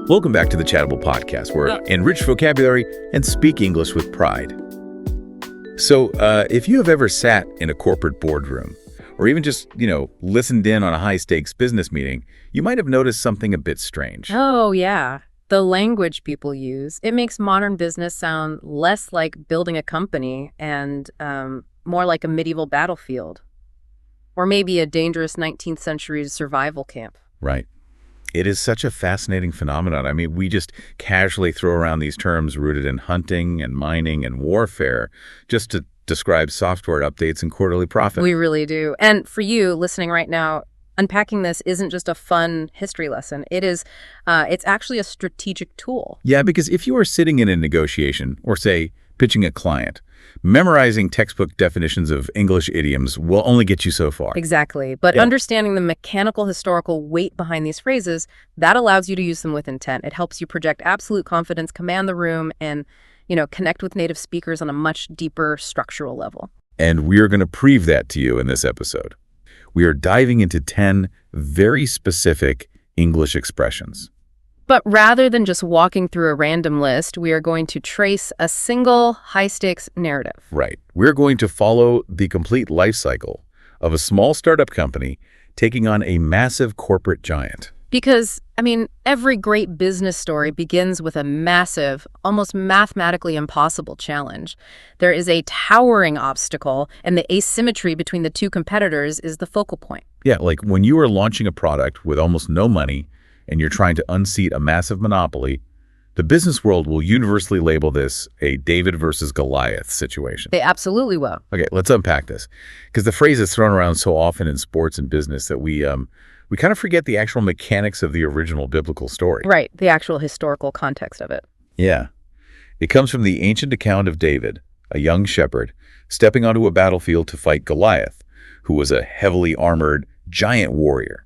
Welcome back to the Chattable podcast, where enrich vocabulary and speak English with pride. So, if you have ever sat in a corporate boardroom, or even just, listened in on a high-stakes business meeting, you might have noticed something a bit strange. Oh, yeah. The language people use. It makes modern business sound less like building a company and more like a medieval battlefield. Or maybe a dangerous 19th century survival camp. Right. It is such a fascinating phenomenon. I mean, we just casually throw around these terms rooted in hunting and mining and warfare just to describe software updates and quarterly profit. We really do. And for you listening right now, unpacking this isn't just a fun history lesson. It's actually a strategic tool. Yeah, because if you are sitting in a negotiation or, say, pitching a client, memorizing textbook definitions of English idioms will only get you so far. Exactly. But understanding the mechanical historical weight behind these phrases, that allows you to use them with intent. It helps you project absolute confidence, command the room, and, connect with native speakers on a much deeper structural level. And we are going to prove that to you in this episode. We are diving into 10 very specific English expressions. But rather than just walking through a random list, we are going to trace a single high-stakes narrative. Right. We're going to follow the complete life cycle of a small startup company taking on a massive corporate giant. Because, every great business story begins with a massive, almost mathematically impossible challenge. There is a towering obstacle, and the asymmetry between the two competitors is the focal point. Yeah, like when you are launching a product with almost no money, and you're trying to unseat a massive monopoly, the business world will universally label this a David versus Goliath situation. They absolutely will. Okay, let's unpack this, because the phrase is thrown around so often in sports and business that we kind of forget the actual mechanics of the original biblical story. Right, the actual historical context of it. Yeah. It comes from the ancient account of David, a young shepherd, stepping onto a battlefield to fight Goliath, who was a heavily armored giant warrior.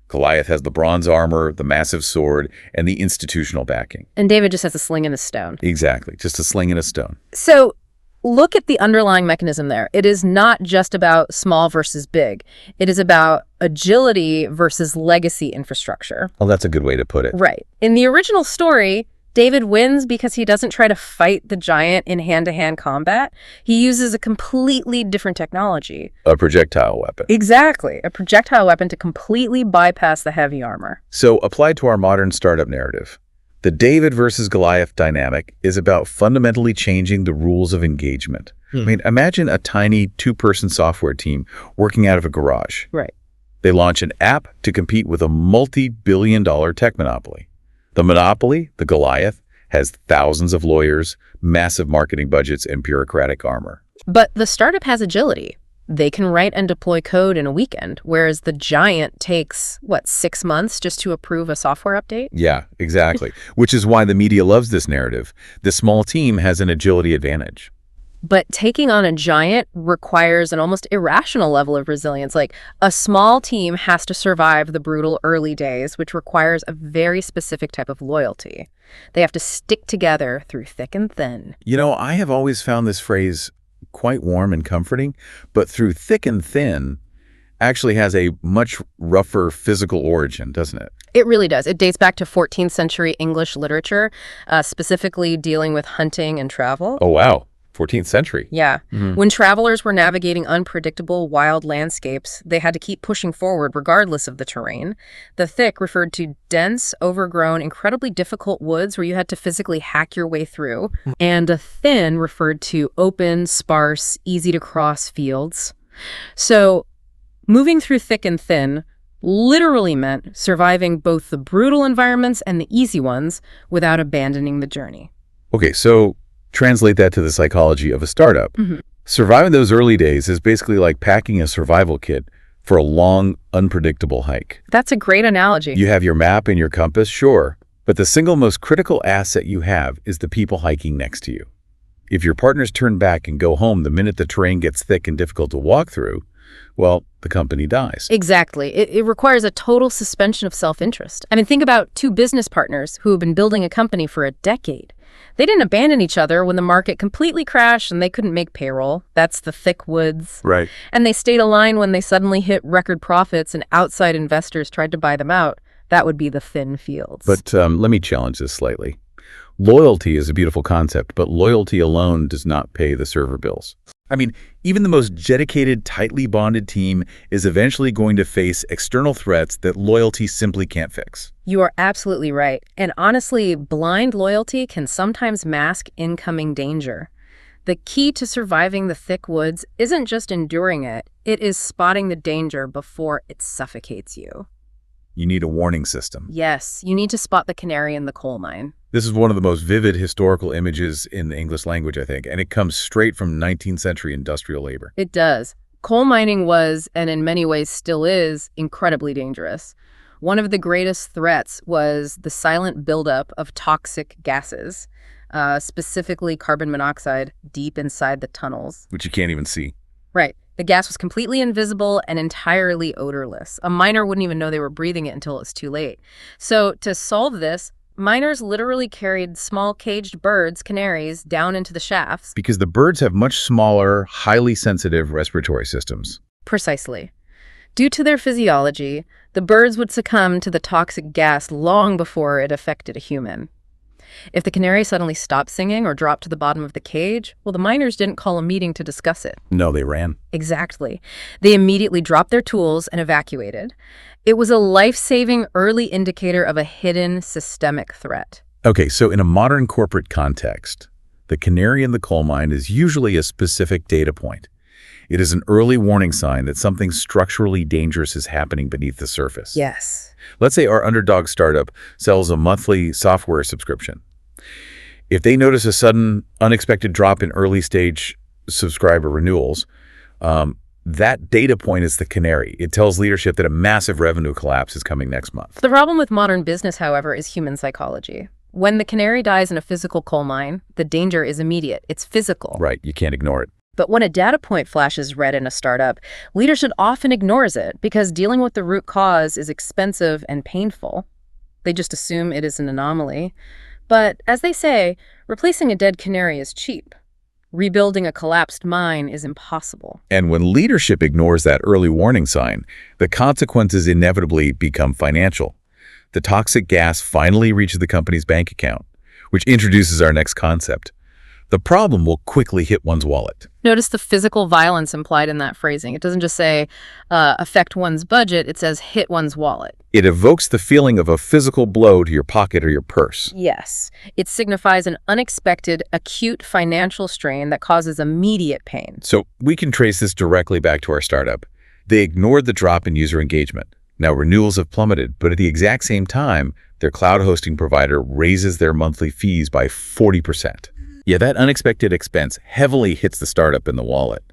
Goliath has the bronze armor, the massive sword, and the institutional backing. And David just has a sling and a stone. Exactly, just a sling and a stone. So look at the underlying mechanism there. It is not just about small versus big. It is about agility versus legacy infrastructure. Well, that's a good way to put it. Right. In the original story, David wins because he doesn't try to fight the giant in hand-to-hand combat. He uses a completely different technology. A projectile weapon. Exactly. A projectile weapon to completely bypass the heavy armor. So, applied to our modern startup narrative, the David versus Goliath dynamic is about fundamentally changing the rules of engagement. Imagine a tiny two-person software team working out of a garage. Right. They launch an app to compete with a multi-billion-dollar tech monopoly. The monopoly, the Goliath, has thousands of lawyers, massive marketing budgets, and bureaucratic armor. But the startup has agility. They can write and deploy code in a weekend, whereas the giant takes, 6 months just to approve a software update? Yeah, exactly. Which is why the media loves this narrative. The small team has an agility advantage. But taking on a giant requires an almost irrational level of resilience. Like, a small team has to survive the brutal early days, which requires a very specific type of loyalty. They have to stick together through thick and thin. I have always found this phrase quite warm and comforting, but through thick and thin actually has a much rougher physical origin, doesn't it? It really does. It dates back to 14th century English literature, specifically dealing with hunting and travel. Oh, wow. 14th century. Yeah. When travelers were navigating unpredictable wild landscapes, they had to keep pushing forward regardless of the terrain. The thick referred to dense, overgrown, incredibly difficult woods where you had to physically hack your way through. And the thin referred to open, sparse, easy to cross fields. So moving through thick and thin literally meant surviving both the brutal environments and the easy ones without abandoning the journey. Okay, so translate that to the psychology of a startup. Surviving those early days is basically like packing a survival kit for a long, unpredictable hike. That's a great analogy. You have your map and your compass, sure, but the single most critical asset you have is the people hiking next to you. If your partners turn back and go home the minute the terrain gets thick and difficult to walk through, well, the company dies. Exactly. It requires a total suspension of self-interest. Think about two business partners who have been building a company for a decade. They didn't abandon each other when the market completely crashed and they couldn't make payroll. That's the thick woods. Right. And they stayed aligned when they suddenly hit record profits and outside investors tried to buy them out. That would be the thin fields. But let me challenge this slightly. Loyalty is a beautiful concept, but loyalty alone does not pay the server bills. I mean, even the most dedicated, tightly bonded team is eventually going to face external threats that loyalty simply can't fix. You are absolutely right. And honestly, blind loyalty can sometimes mask incoming danger. The key to surviving the thick woods isn't just enduring it, it is spotting the danger before it suffocates you. You need a warning system. Yes, you need to spot the canary in the coal mine. This is one of the most vivid historical images in the English language, I think, and it comes straight from 19th century industrial labor. It does. Coal mining was, and in many ways still is, incredibly dangerous. One of the greatest threats was the silent buildup of toxic gases, specifically carbon monoxide, deep inside the tunnels. Which you can't even see. Right. The gas was completely invisible and entirely odorless. A miner wouldn't even know they were breathing it until it was too late. So to solve this, miners literally carried small caged birds, canaries, down into the shafts. Because the birds have much smaller, highly sensitive respiratory systems. Precisely. Due to their physiology, the birds would succumb to the toxic gas long before it affected a human. If the canary suddenly stopped singing or dropped to the bottom of the cage, well, the miners didn't call a meeting to discuss it. No, they ran. Exactly. They immediately dropped their tools and evacuated. It was a life-saving early indicator of a hidden systemic threat. Okay, so in a modern corporate context, the canary in the coal mine is usually a specific data point. It is an early warning sign that something structurally dangerous is happening beneath the surface. Yes. Let's say our underdog startup sells a monthly software subscription. If they notice a sudden, unexpected drop in early-stage subscriber renewals, that data point is the canary. It tells leadership that a massive revenue collapse is coming next month. The problem with modern business, however, is human psychology. When the canary dies in a physical coal mine, the danger is immediate. It's physical. Right, you can't ignore it. But when a data point flashes red in a startup, leadership often ignores it because dealing with the root cause is expensive and painful. They just assume it is an anomaly. But as they say, replacing a dead canary is cheap. Rebuilding a collapsed mine is impossible. And when leadership ignores that early warning sign, the consequences inevitably become financial. The toxic gas finally reaches the company's bank account, which introduces our next concept. The problem will quickly hit one's wallet. Notice the physical violence implied in that phrasing. It doesn't just say affect one's budget, it says hit one's wallet. It evokes the feeling of a physical blow to your pocket or your purse. Yes. It signifies an unexpected, acute financial strain that causes immediate pain. So we can trace this directly back to our startup. They ignored the drop in user engagement. Now renewals have plummeted, but at the exact same time, their cloud hosting provider raises their monthly fees by 40%. Yeah, that unexpected expense heavily hits the startup in the wallet.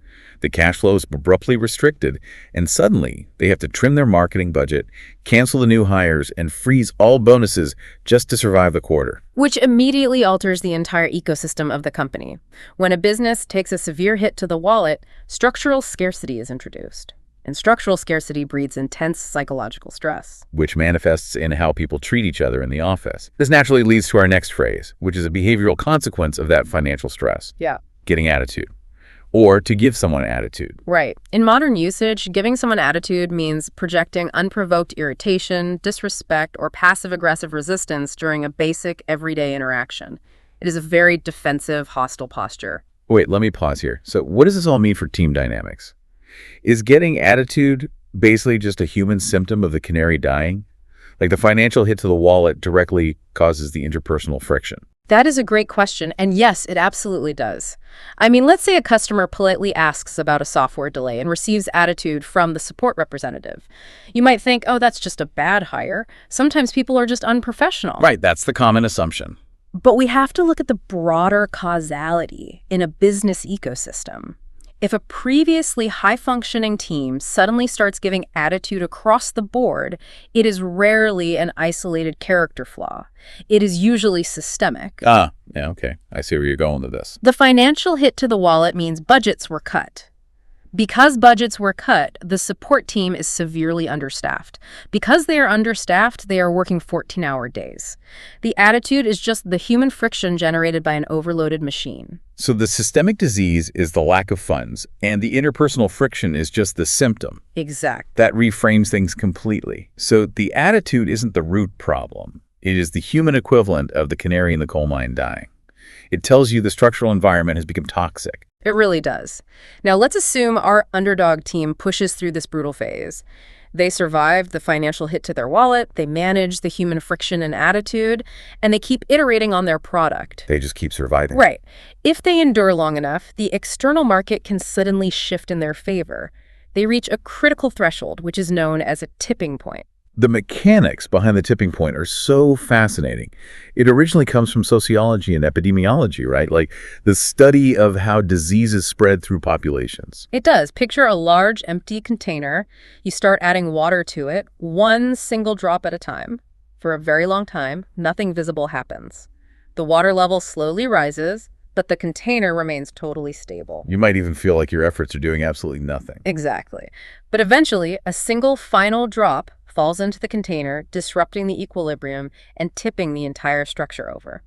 The cash flow is abruptly restricted, and suddenly they have to trim their marketing budget, cancel the new hires, and freeze all bonuses just to survive the quarter. Which immediately alters the entire ecosystem of the company. When a business takes a severe hit to the wallet, structural scarcity is introduced. And structural scarcity breeds intense psychological stress, which manifests in how people treat each other in the office. This naturally leads to our next phrase, which is a behavioral consequence of that financial stress. Yeah. Getting attitude. Or to give someone attitude. Right. In modern usage, giving someone attitude means projecting unprovoked irritation, disrespect, or passive-aggressive resistance during a basic, everyday interaction. It is a very defensive, hostile posture. Wait, let me pause here. So what does this all mean for team dynamics? Is getting attitude basically just a human symptom of the canary dying? Like the financial hit to the wallet directly causes the interpersonal friction? That is a great question, and yes, it absolutely does. I mean, let's say a customer politely asks about a software delay and receives attitude from the support representative. You might think, oh, that's just a bad hire. Sometimes people are just unprofessional. Right, that's the common assumption. But we have to look at the broader causality in a business ecosystem. If a previously high-functioning team suddenly starts giving attitude across the board, it is rarely an isolated character flaw. It is usually systemic. Yeah, okay. I see where you're going with this. The financial hit to the wallet means budgets were cut. Because budgets were cut, the support team is severely understaffed. Because they are understaffed, they are working 14-hour days. The attitude is just the human friction generated by an overloaded machine. So the systemic disease is the lack of funds, and the interpersonal friction is just the symptom. Exact. That reframes things completely. So the attitude isn't the root problem. It is the human equivalent of the canary in the coal mine dying. It tells you the structural environment has become toxic. It really does. Now, let's assume our underdog team pushes through this brutal phase. They survived the financial hit to their wallet, they manage the human friction and attitude, and they keep iterating on their product. They just keep surviving. Right. If they endure long enough, the external market can suddenly shift in their favor. They reach a critical threshold, which is known as a tipping point. The mechanics behind the tipping point are so fascinating. It originally comes from sociology and epidemiology, right? Like the study of how diseases spread through populations. It does. Picture a large, empty container. You start adding water to it, one single drop at a time. For a very long time, nothing visible happens. The water level slowly rises, but the container remains totally stable. You might even feel like your efforts are doing absolutely nothing. Exactly. But eventually, a single final drop falls into the container, disrupting the equilibrium and tipping the entire structure over.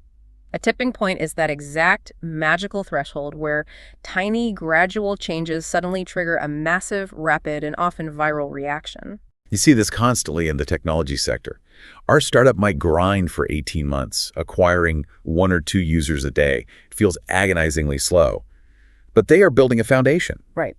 A tipping point is that exact magical threshold where tiny, gradual changes suddenly trigger a massive, rapid, and often viral reaction. You see this constantly in the technology sector. Our startup might grind for 18 months, acquiring 1 or 2 users a day. It feels agonizingly slow. But they are building a foundation. Right.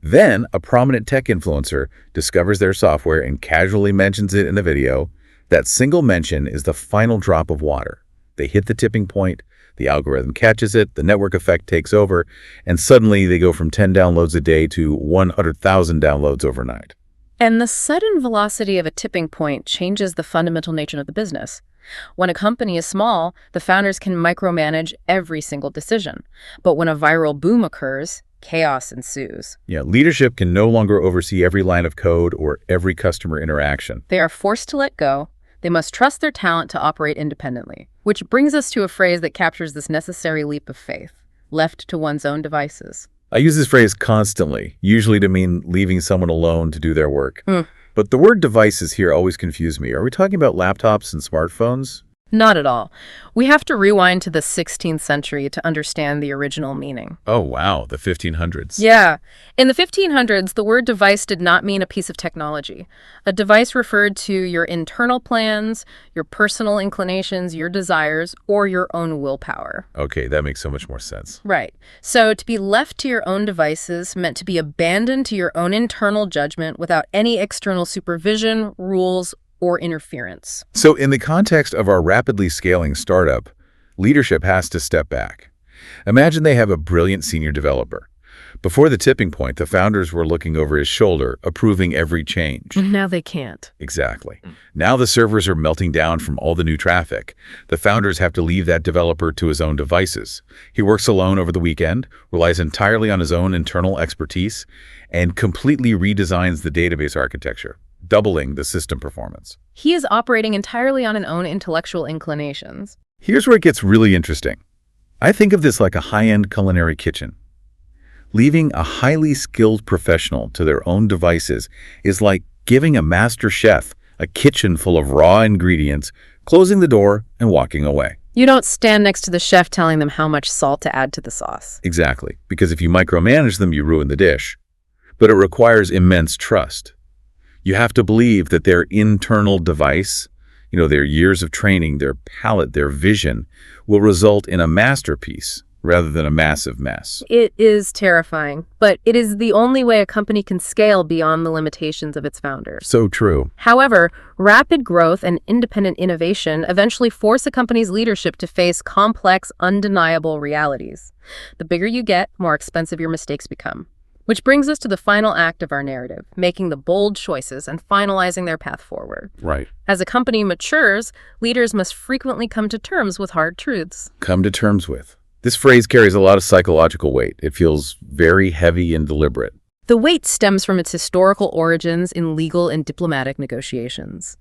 Then a prominent tech influencer discovers their software and casually mentions it in a video. That single mention is the final drop of water. They hit the tipping point, the algorithm catches it, the network effect takes over, and suddenly they go from 10 downloads a day to 100,000 downloads overnight. And the sudden velocity of a tipping point changes the fundamental nature of the business. When a company is small, the founders can micromanage every single decision. But when a viral boom occurs, chaos ensues. Yeah, leadership can no longer oversee every line of code or every customer interaction. They are forced to let go. They must trust their talent to operate independently. Which brings us to a phrase that captures this necessary leap of faith: left to one's own devices. I use this phrase constantly, usually to mean leaving someone alone to do their work. But the word devices here always confuse me. Are we talking about laptops and smartphones? Not at all. We have to rewind to the 16th century to understand the original meaning. Oh, wow, the 1500s. Yeah. In the 1500s, the word device did not mean a piece of technology. A device referred to your internal plans, your personal inclinations, your desires, or your own willpower. Okay, that makes so much more sense. Right. So to be left to your own devices meant to be abandoned to your own internal judgment without any external supervision, rules, or interference. So in the context of our rapidly scaling startup, leadership has to step back. Imagine they have a brilliant senior developer. Before the tipping point, the founders were looking over his shoulder, approving every change. Now they can't. Exactly. Now the servers are melting down from all the new traffic. The founders have to leave that developer to his own devices. He works alone over the weekend, relies entirely on his own internal expertise, and completely redesigns the database architecture, doubling the system performance. He is operating entirely on his own intellectual inclinations. Here's where it gets really interesting. I think of this like a high-end culinary kitchen. Leaving a highly skilled professional to their own devices is like giving a master chef a kitchen full of raw ingredients, closing the door and walking away. You don't stand next to the chef telling them how much salt to add to the sauce. Exactly, because if you micromanage them, you ruin the dish. But it requires immense trust. You have to believe that their internal device, their years of training, their palate, their vision, will result in a masterpiece rather than a massive mess. It is terrifying, but it is the only way a company can scale beyond the limitations of its founders. So true. However, rapid growth and independent innovation eventually force a company's leadership to face complex, undeniable realities. The bigger you get, the more expensive your mistakes become. Which brings us to the final act of our narrative, making the bold choices and finalizing their path forward. Right. As a company matures, leaders must frequently come to terms with hard truths. Come to terms with. This phrase carries a lot of psychological weight. It feels very heavy and deliberate. The weight stems from its historical origins in legal and diplomatic negotiations.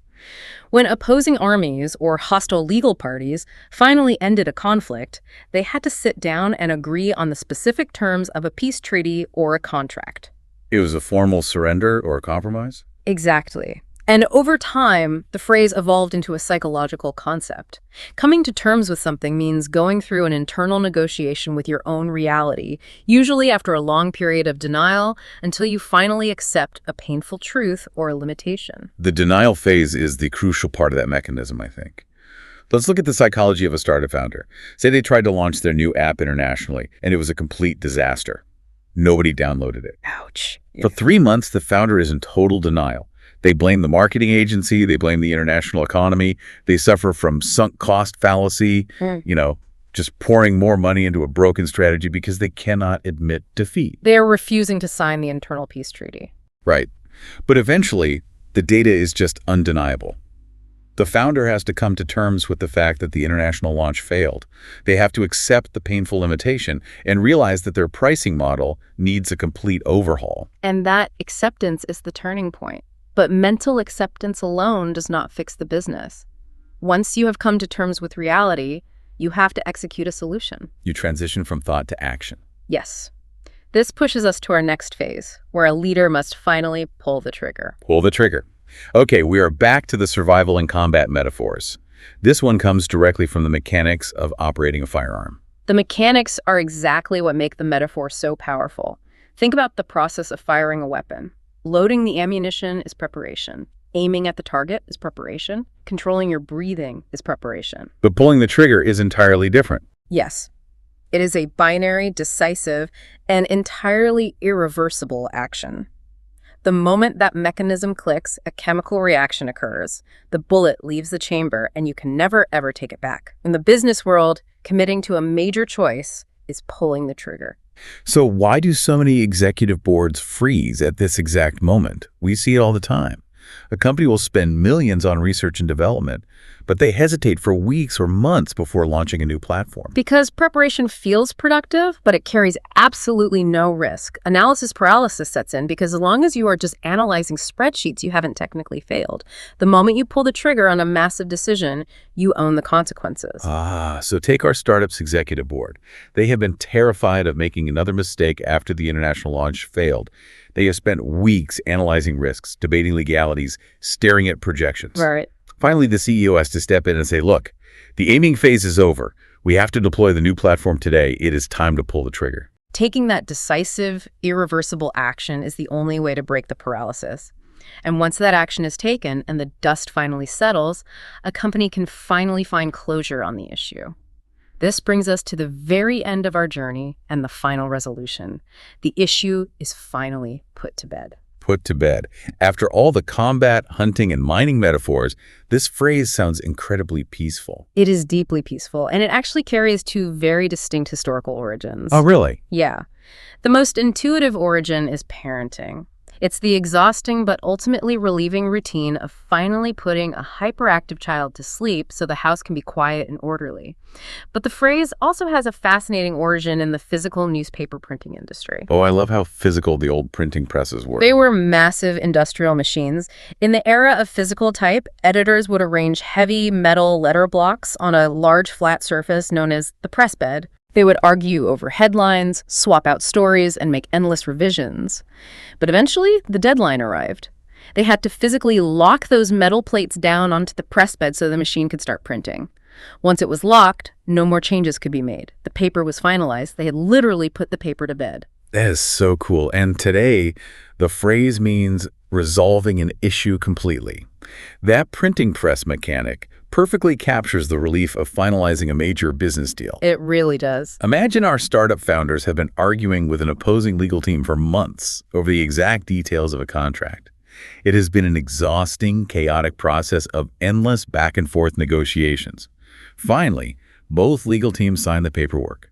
When opposing armies or hostile legal parties finally ended a conflict, they had to sit down and agree on the specific terms of a peace treaty or a contract. It was a formal surrender or a compromise? Exactly. And over time, the phrase evolved into a psychological concept. Coming to terms with something means going through an internal negotiation with your own reality, usually after a long period of denial, until you finally accept a painful truth or a limitation. The denial phase is the crucial part of that mechanism, I think. Let's look at the psychology of a startup founder. Say they tried to launch their new app internationally, and it was a complete disaster. Nobody downloaded it. Ouch. For 3 months, the founder is in total denial. They blame the marketing agency, they blame the international economy, they suffer from sunk cost fallacy, just pouring more money into a broken strategy because they cannot admit defeat. They're refusing to sign the internal peace treaty. Right. But eventually, the data is just undeniable. The founder has to come to terms with the fact that the international launch failed. They have to accept the painful limitation and realize that their pricing model needs a complete overhaul. And that acceptance is the turning point. But mental acceptance alone does not fix the business. Once you have come to terms with reality, you have to execute a solution. You transition from thought to action. Yes. This pushes us to our next phase, where a leader must finally pull the trigger. Pull the trigger. Okay, we are back to the survival and combat metaphors. This one comes directly from the mechanics of operating a firearm. The mechanics are exactly what make the metaphor so powerful. Think about the process of firing a weapon. Loading the ammunition is preparation. Aiming at the target is preparation. Controlling your breathing is preparation. But pulling the trigger is entirely different. Yes. It is a binary, decisive, and entirely irreversible action. The moment that mechanism clicks, a chemical reaction occurs. The bullet leaves the chamber, and you can never, ever take it back. In the business world, committing to a major choice is pulling the trigger. So why do so many executive boards freeze at this exact moment? We see it all the time. A company will spend millions on research and development, but they hesitate for weeks or months before launching a new platform. Because preparation feels productive, but it carries absolutely no risk. Analysis paralysis sets in because as long as you are just analyzing spreadsheets, you haven't technically failed. The moment you pull the trigger on a massive decision, you own the consequences. So take our startup's executive board. They have been terrified of making another mistake after the international launch failed. They have spent weeks analyzing risks, debating legalities, staring at projections. Right. Finally, the CEO has to step in and say, look, the aiming phase is over. We have to deploy the new platform today. It is time to pull the trigger. Taking that decisive, irreversible action is the only way to break the paralysis. And once that action is taken and the dust finally settles, a company can finally find closure on the issue. This brings us to the very end of our journey and the final resolution. The issue is finally put to bed. Put to bed. After all the combat, hunting, and mining metaphors, this phrase sounds incredibly peaceful. It is deeply peaceful, and it actually carries two very distinct historical origins. Oh, really? Yeah. The most intuitive origin is parenting. It's the exhausting but ultimately relieving routine of finally putting a hyperactive child to sleep so the house can be quiet and orderly. But the phrase also has a fascinating origin in the physical newspaper printing industry. Oh, I love how physical the old printing presses were. They were massive industrial machines. In the era of physical type, editors would arrange heavy metal letter blocks on a large flat surface known as the press bed. They would argue over headlines, swap out stories, and make endless revisions. But eventually, the deadline arrived. They had to physically lock those metal plates down onto the press bed so the machine could start printing. Once it was locked, no more changes could be made. The paper was finalized. They had literally put the paper to bed. That is so cool. And today, the phrase means resolving an issue completely. That printing press mechanic perfectly captures the relief of finalizing a major business deal. It really does. Imagine our startup founders have been arguing with an opposing legal team for months over the exact details of a contract. It has been an exhausting, chaotic process of endless back-and-forth negotiations. Finally, both legal teams sign the paperwork.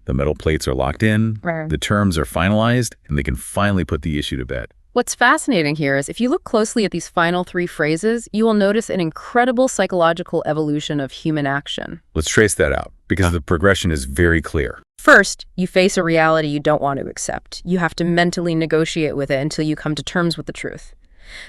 The metal plates are locked in, the terms are finalized, and they can finally put the issue to bed. What's fascinating here is if you look closely at these final three phrases, you will notice an incredible psychological evolution of human action. Let's trace that out, because the progression is very clear. First, you face a reality you don't want to accept. You have to mentally negotiate with it until you come to terms with the truth.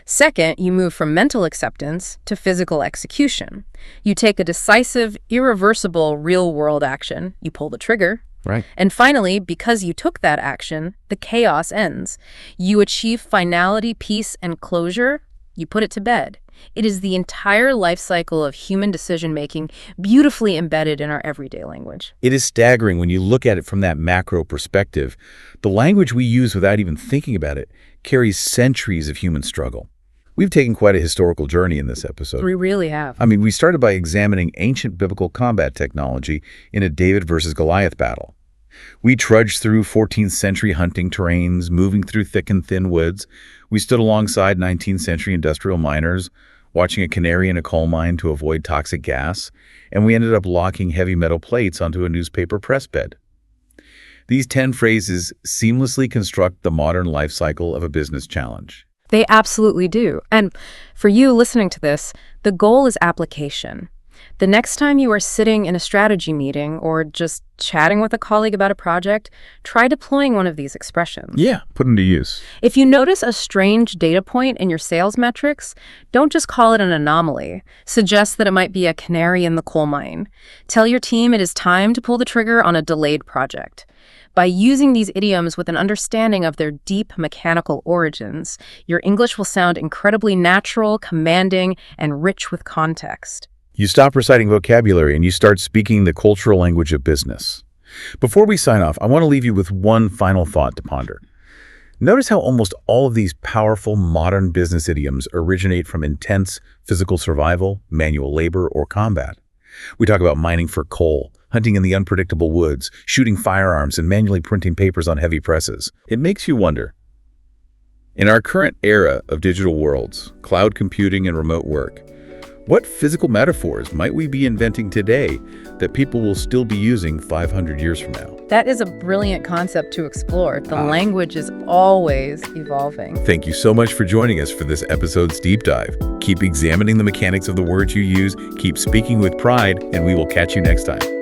Second, you move from mental acceptance to physical execution. You take a decisive, irreversible, real-world action. You pull the trigger. Right. And finally, because you took that action, the chaos ends. You achieve finality, peace, and closure. You put it to bed. It is the entire life cycle of human decision-making beautifully embedded in our everyday language. It is staggering when you look at it from that macro perspective. The language we use without even thinking about it carries centuries of human struggle. We've taken quite a historical journey in this episode. We really have. I mean, we started by examining ancient biblical combat technology in a David versus Goliath battle. We trudged through 14th century hunting terrains, moving through thick and thin woods. We stood alongside 19th century industrial miners, watching a canary in a coal mine to avoid toxic gas, and we ended up locking heavy metal plates onto a newspaper press bed. These 10 phrases seamlessly construct the modern life cycle of a business challenge. They absolutely do. And for you listening to this, the goal is application. The next time you are sitting in a strategy meeting or just chatting with a colleague about a project, try deploying one of these expressions. Yeah, put them to use. If you notice a strange data point in your sales metrics, don't just call it an anomaly. Suggest that it might be a canary in the coal mine. Tell your team it is time to pull the trigger on a delayed project. By using these idioms with an understanding of their deep mechanical origins, your English will sound incredibly natural, commanding, and rich with context. You stop reciting vocabulary and you start speaking the cultural language of business. Before we sign off, I want to leave you with one final thought to ponder. Notice how almost all of these powerful modern business idioms originate from intense physical survival, manual labor, or combat. We talk about mining for coal, hunting in the unpredictable woods, shooting firearms, and manually printing papers on heavy presses. It makes you wonder, in our current era of digital worlds, cloud computing and remote work, what physical metaphors might we be inventing today that people will still be using 500 years from now? That is a brilliant concept to explore. The language is always evolving. Thank you so much for joining us for this episode's deep dive. Keep examining the mechanics of the words you use, keep speaking with pride, and we will catch you next time.